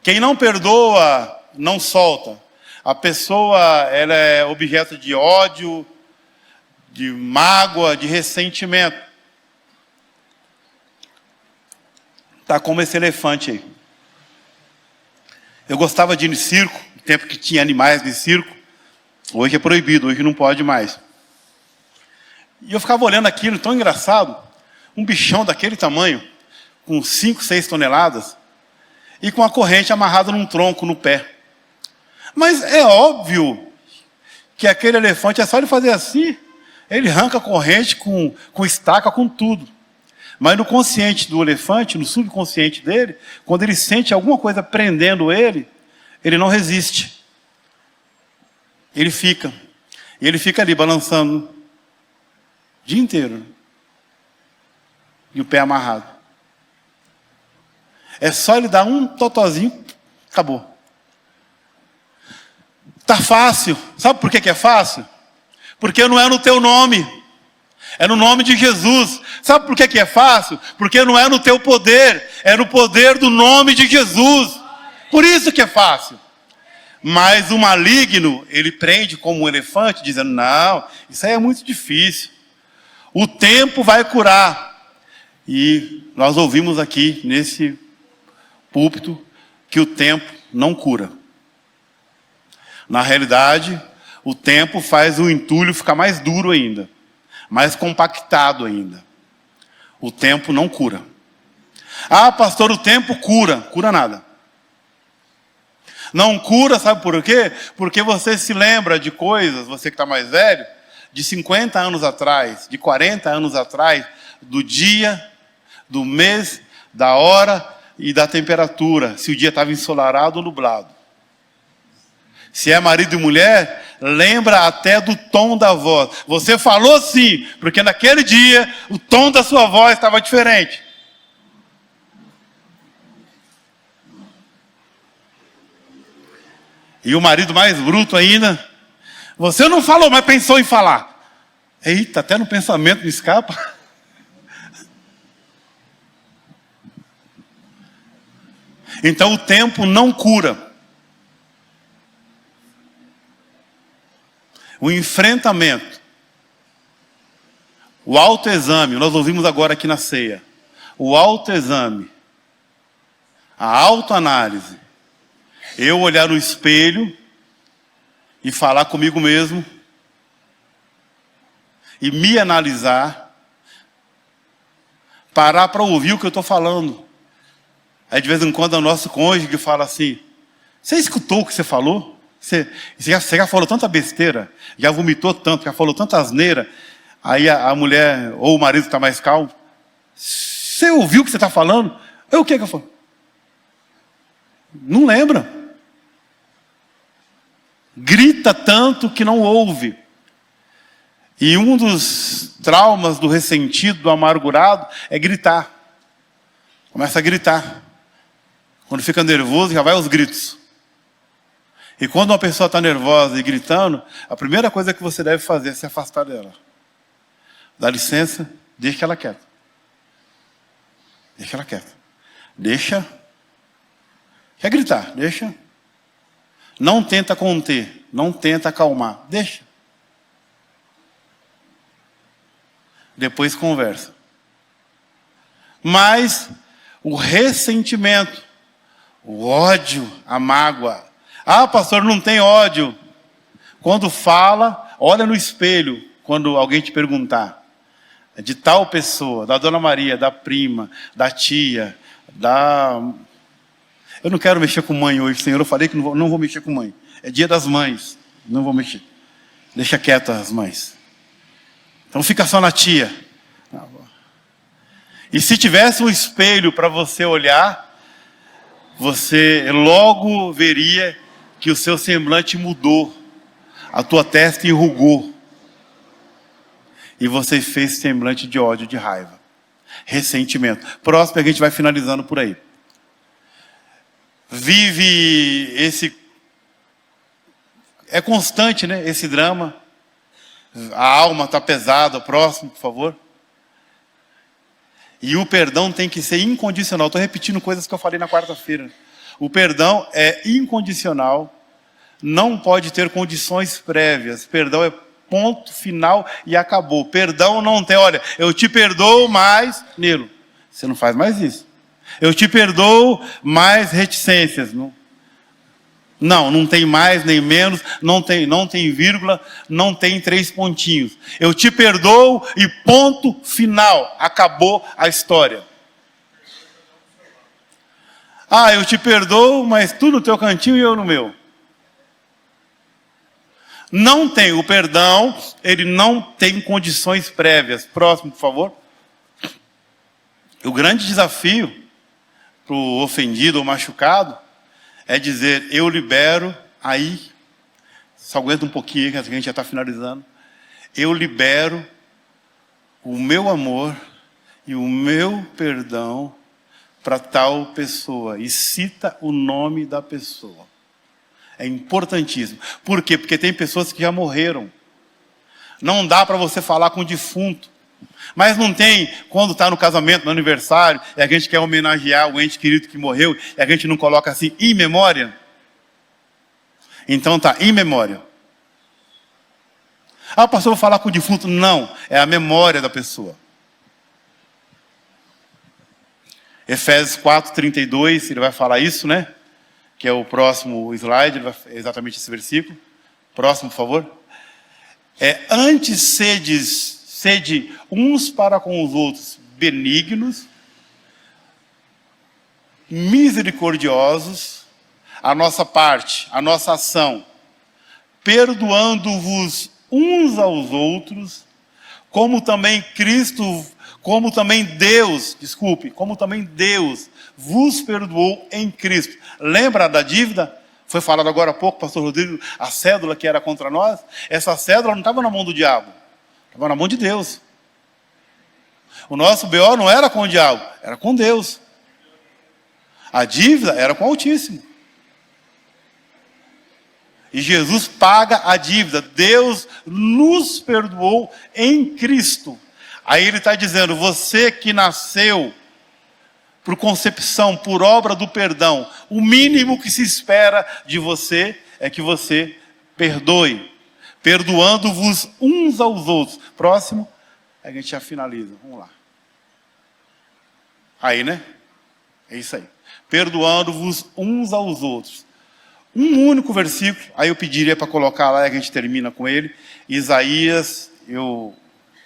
Quem não perdoa, não solta. A pessoa, ela é objeto de ódio, de mágoa, de ressentimento. Tá como esse elefante aí. Eu gostava de ir no circo, no tempo que tinha animais no circo. Hoje é proibido, hoje não pode mais. E eu ficava olhando aquilo, tão engraçado. Um bichão daquele tamanho, com 5, 6 toneladas, e com a corrente amarrada num tronco, no pé. Mas é óbvio que aquele elefante, é só ele fazer assim, ele arranca a corrente com estaca, com tudo. Mas no consciente do elefante, no subconsciente dele, quando ele sente alguma coisa prendendo ele não resiste. Ele fica. E ele fica ali balançando o dia inteiro. E o pé amarrado. É só ele dar um totozinho, acabou. Tá fácil. Sabe por que é fácil? Porque não é no teu nome. É no nome de Jesus. Sabe por que é fácil? Porque não é no teu poder, é no poder do nome de Jesus. Por isso que é fácil. Mas o maligno, ele prende como um elefante, dizendo, não, isso aí é muito difícil. O tempo vai curar. E nós ouvimos aqui, nesse púlpito, que o tempo não cura. Na realidade, o tempo faz o entulho ficar mais duro ainda. Mais compactado ainda. O tempo não cura. Ah, pastor, o tempo cura. Cura nada. Não cura, sabe por quê? Porque você se lembra de coisas, você que está mais velho, de 50 anos atrás, de 40 anos atrás, do dia, do mês, da hora e da temperatura, se o dia estava ensolarado ou nublado. Se é marido e mulher, lembra até do tom da voz. Você falou sim, porque naquele dia o tom da sua voz estava diferente. E o marido mais bruto ainda, você não falou, mas pensou em falar. Eita, até no pensamento me escapa. Então o tempo não cura. O enfrentamento, o autoexame, nós ouvimos agora aqui na ceia. O autoexame, a autoanálise. Eu olhar no espelho e falar comigo mesmo e me analisar, parar para ouvir o que eu estou falando. Aí de vez em quando o nosso cônjuge fala assim, você escutou o que você falou? Você já falou tanta besteira, já vomitou tanto, já falou tanta asneira. Aí a mulher ou o marido está mais calmo. Você ouviu o que você está falando? O que eu falo? Não lembra. Grita tanto que não ouve. E um dos traumas do ressentido, do amargurado, é gritar. Começa a gritar. Quando fica nervoso, já vai aos gritos. E quando uma pessoa está nervosa e gritando, a primeira coisa que você deve fazer é se afastar dela. Dá licença, deixa ela quieta. Deixa ela quieta. Deixa. Quer gritar, deixa. Não tenta conter, não tenta acalmar, deixa. Depois conversa. Mas o ressentimento, o ódio, a mágoa. Ah, pastor, não tem ódio. Quando fala, olha no espelho, quando alguém te perguntar. De tal pessoa, da Dona Maria, da prima, da tia, da... Eu não quero mexer com mãe hoje, Senhor. Eu falei que não vou mexer com mãe. É dia das mães. Não vou mexer. Deixa quieto as mães. Então fica só na tia. E se tivesse um espelho para você olhar, você logo veria que o seu semblante mudou. A tua testa enrugou. E você fez semblante de ódio, de raiva. Ressentimento. Próximo, a gente vai finalizando por aí. Vive esse... É constante, né? Esse drama. A alma está pesada. Próximo, por favor. E o perdão tem que ser incondicional. Estou repetindo coisas que eu falei na quarta-feira. O perdão é incondicional. Não pode ter condições prévias. Perdão é ponto final e acabou. Perdão não tem, olha, eu te perdoo, mas... Nilo, você não faz mais isso. Eu te perdoo, mais reticências. Não tem mais nem menos, não tem vírgula, não tem 3 pontinhos. Eu te perdoo e ponto final. Acabou a história. Ah, eu te perdoo, mas tu no teu cantinho e eu no meu. Não tem o perdão, ele não tem condições prévias. Próximo, por favor. O grande desafio para o ofendido ou machucado é dizer, eu libero, aí, só aguenta um pouquinho que a gente já está finalizando. Eu libero o meu amor e o meu perdão para tal pessoa. E cita o nome da pessoa. É importantíssimo. Por quê? Porque tem pessoas que já morreram. Não dá para você falar com o defunto. Mas não tem, quando está no casamento, no aniversário, e a gente quer homenagear o ente querido que morreu, e a gente não coloca assim, em memória? Então tá, em memória. Ah, pastor, eu vou falar com o defunto. Não, é a memória da pessoa. Efésios 4:32, ele vai falar isso, né? Que é o próximo slide, é exatamente esse versículo. Próximo, por favor. Antes sede uns para com os outros benignos, misericordiosos, a nossa parte, a nossa ação, perdoando-vos uns aos outros, como também Deus vos perdoou em Cristo. Lembra da dívida? Foi falado agora há pouco, pastor Rodrigo, a cédula que era contra nós. Essa cédula não estava na mão do diabo, estava na mão de Deus. O nosso BO não era com o diabo, era com Deus. A dívida era com o Altíssimo. E Jesus paga a dívida. Deus nos perdoou em Cristo. Aí ele está dizendo, você que nasceu por concepção, por obra do perdão, o mínimo que se espera de você é que você perdoe, perdoando-vos uns aos outros. Próximo, a gente já finaliza. Vamos lá. Aí, né? É isso aí. Perdoando-vos uns aos outros. Um único versículo, aí eu pediria para colocar lá e a gente termina com ele. Isaías, eu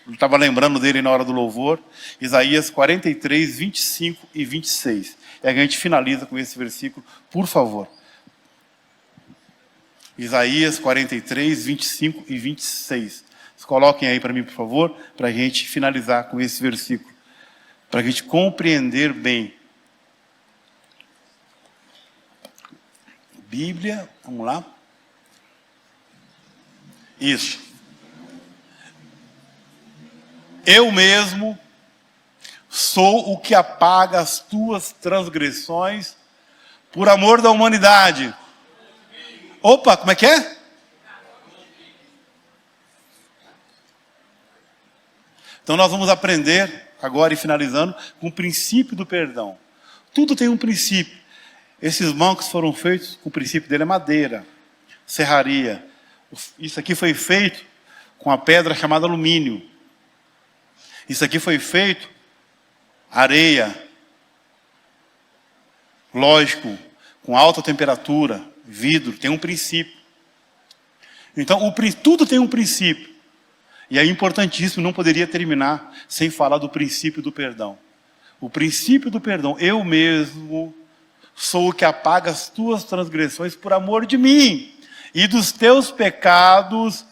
estava lembrando dele na hora do louvor. Isaías 43, 25 e 26. E a gente finaliza com esse versículo, por favor. Isaías 43, 25 e 26. Coloquem aí para mim, por favor, para a gente finalizar com esse versículo. Para a gente compreender bem. Bíblia, vamos lá. Isso. Eu mesmo sou o que apaga as tuas transgressões por amor da humanidade. Opa, como é que é? Então nós vamos aprender, agora e finalizando, com o princípio do perdão. Tudo tem um princípio. Esses bancos foram feitos, o princípio dele é madeira, serraria. Isso aqui foi feito com a pedra chamada alumínio. Isso aqui foi feito, areia, lógico, com alta temperatura, vidro, tem um princípio. Então, tudo tem um princípio. E é importantíssimo, não poderia terminar sem falar do princípio do perdão. O princípio do perdão, eu mesmo sou o que apaga as tuas transgressões por amor de mim. E dos teus pecados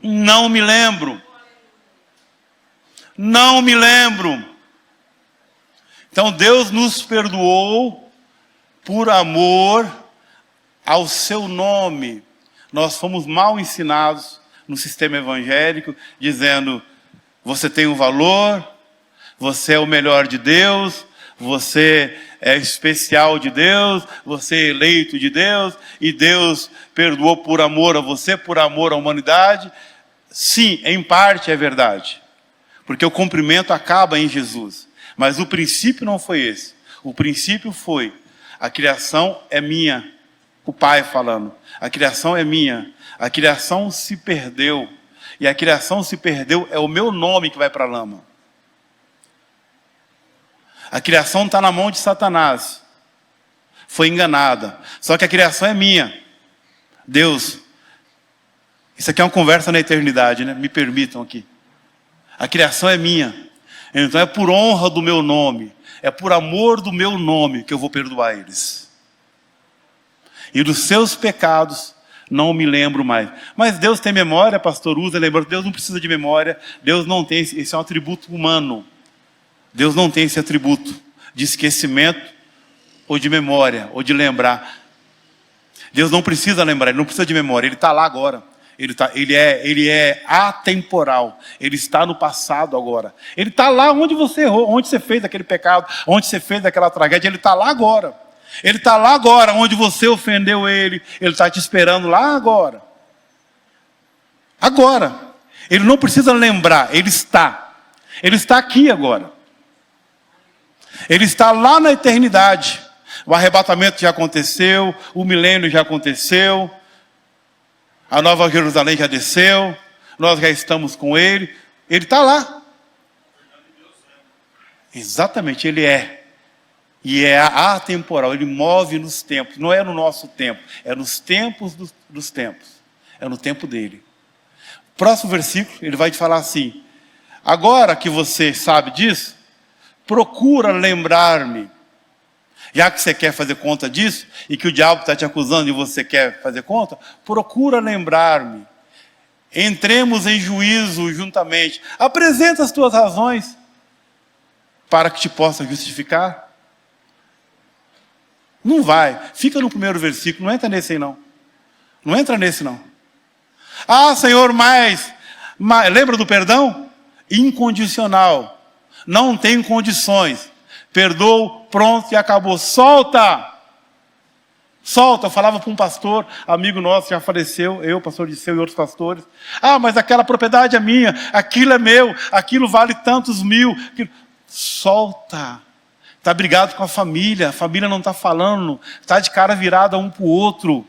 não me lembro. Não me lembro. Então Deus nos perdoou por amor ao seu nome. Nós fomos mal ensinados no sistema evangélico, dizendo, você tem um valor, você é o melhor de Deus, você é especial de Deus, você é eleito de Deus, e Deus perdoou por amor a você, por amor à humanidade. Sim, em parte é verdade, porque o cumprimento acaba em Jesus. Mas o princípio não foi esse. O princípio foi, a criação é minha. O Pai falando, a criação é minha. A criação se perdeu. E a criação se perdeu, é o meu nome que vai para a lama. A criação está na mão de Satanás. Foi enganada. Só que a criação é minha. Deus, isso aqui é uma conversa na eternidade, né? Me permitam aqui. A criação é minha. Então é por honra do meu nome, é por amor do meu nome que eu vou perdoar eles. E dos seus pecados não me lembro mais. Mas Deus tem memória, pastor Usa, lembra? Deus não precisa de memória, Deus não tem, esse é um atributo humano. Deus não tem esse atributo de esquecimento, ou de memória, ou de lembrar. Deus não precisa lembrar, Ele não precisa de memória, Ele está lá agora. Ele é atemporal. Ele está no passado agora. Ele está lá onde você errou, onde você fez aquele pecado, onde você fez aquela tragédia. Ele está lá agora. Ele está lá agora, onde você ofendeu Ele. Ele está te esperando lá agora. Agora. Ele não precisa lembrar, Ele está. Ele está aqui agora. Ele está lá na eternidade. O arrebatamento já aconteceu, o milênio já aconteceu. A Nova Jerusalém já desceu, nós já estamos com Ele. Ele está lá. Exatamente, Ele é. E é atemporal, Ele move nos tempos. Não é no nosso tempo, é nos tempos dos tempos. É no tempo dEle. Próximo versículo, ele vai te falar assim, agora que você sabe disso, procura lembrar-me. Já que você quer fazer conta disso, e que o diabo está te acusando e você quer fazer conta, procura lembrar-me. Entremos em juízo juntamente. Apresenta as tuas razões, para que te possa justificar. Não vai. Fica no primeiro versículo, não entra nesse aí não. Não entra nesse não. Ah, Senhor, mas lembra do perdão? Incondicional. Não tem condições. Perdoou, pronto e acabou. Solta! Solta! Eu falava para um pastor, amigo nosso, já faleceu, eu, pastor Disseu e outros pastores. Ah, mas aquela propriedade é minha, aquilo é meu, aquilo vale tantos mil. Aquilo... Solta! Está brigado com a família não está falando, está de cara virada um para o outro.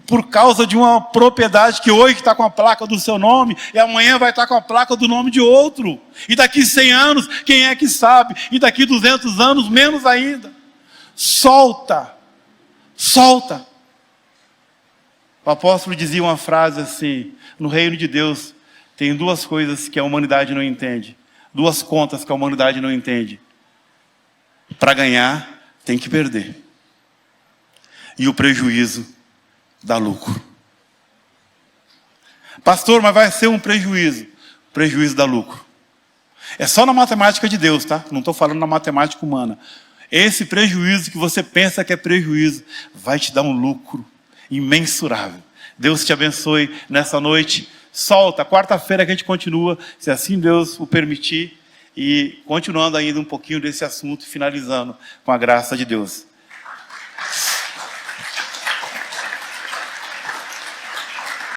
Por causa de uma propriedade que hoje está com a placa do seu nome e amanhã vai estar com a placa do nome de outro. E daqui 100 anos, quem é que sabe? E daqui 200 anos, menos ainda. Solta. Solta. O apóstolo dizia uma frase assim, no reino de Deus tem duas coisas que a humanidade não entende. Duas contas que a humanidade não entende. Para ganhar, tem que perder. E o prejuízo dá lucro. Pastor, mas vai ser um prejuízo. Prejuízo dá lucro. É só na matemática de Deus, tá? Não estou falando na matemática humana. Esse prejuízo que você pensa que é prejuízo, vai te dar um lucro imensurável. Deus te abençoe nessa noite. Solta, quarta-feira que a gente continua, se assim Deus o permitir. E continuando ainda um pouquinho desse assunto, finalizando com a graça de Deus.